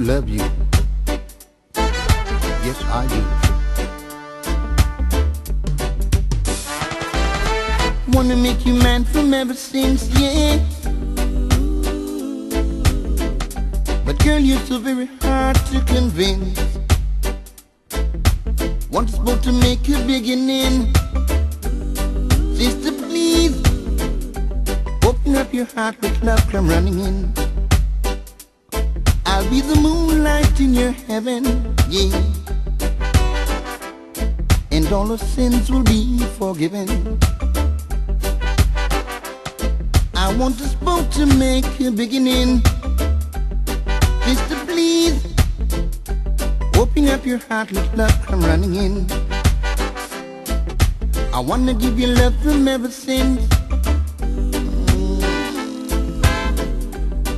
love you. Yes, I do. Wanna make you mine from ever since, yeah. But girl, you're so very hard to convince. Once spoke to make a beginning. Sister, please open up your heart, let love come running in. I'll be the moonlight in your heaven, yeah. And all our sins will be forgiven. I want us both to make a beginning. Sister, please open up your heart, let love come running in. I wanna give you love from ever since.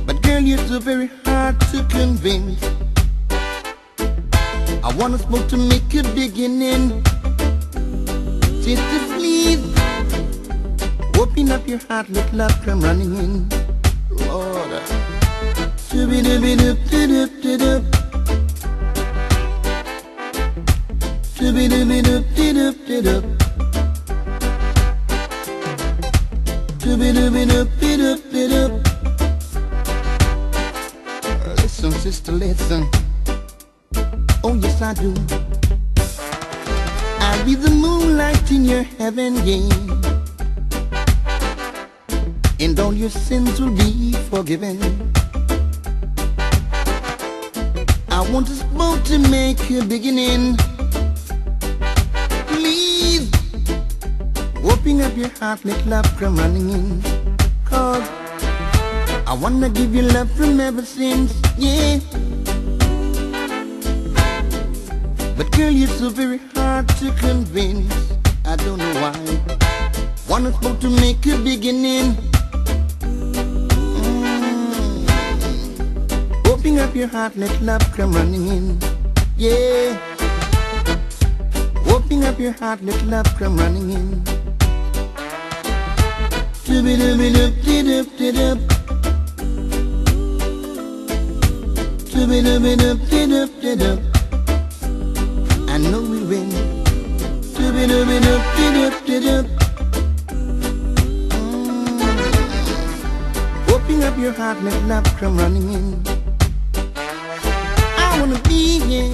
But girl, you're so very hard to convince. I want us both to make a beginning. Sister, please open up your heart, let love come running in. Lord, shoo-be-doo-be-doo-be-doo-be-doo. Shoo-be-doo-be-doo-be-doo-be-doo. Shoo-be-doo-be-doo-be-doo-be-doo. Listen, sister, listen. Oh yes, I do. I'll be the moonlight in your heaven, yeah. And all your sins will be forgiven. I want us both to make a beginning. Please open up your heart, let love come running in. 'Cause I wanna give you love from ever since, yeah. But girl, you're so very hard to convince. I don't know why. Want us both to make a beginning. Open up your heart, let love come running in, yeah. Open up your heart, let love come running in. Shoo-be-doo-be-doo-be-doo-be-doo. Shoo-be-doo-be-doo-be-doo-be-doo. I know we win. Shoo-be-doo-be-doo-be-doo-be-doo. Open up your heart, let love come running in. I wanna be here.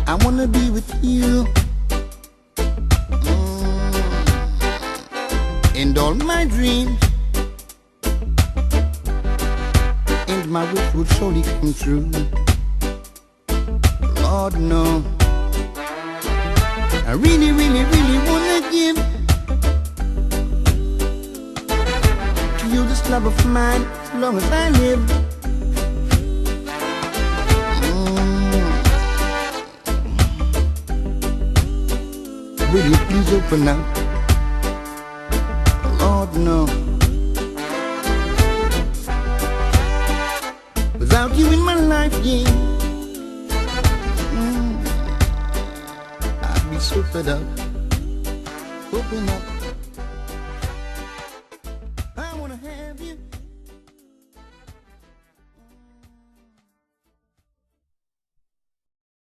I wanna be with you. And all my dreams and my wish would surely come true. Lord, no, I really, really, really wanna give to you this love of mine as long as I live. Will you please open up? Lord, no. Without you in my life, yeah, I'd be so fed up. Open up.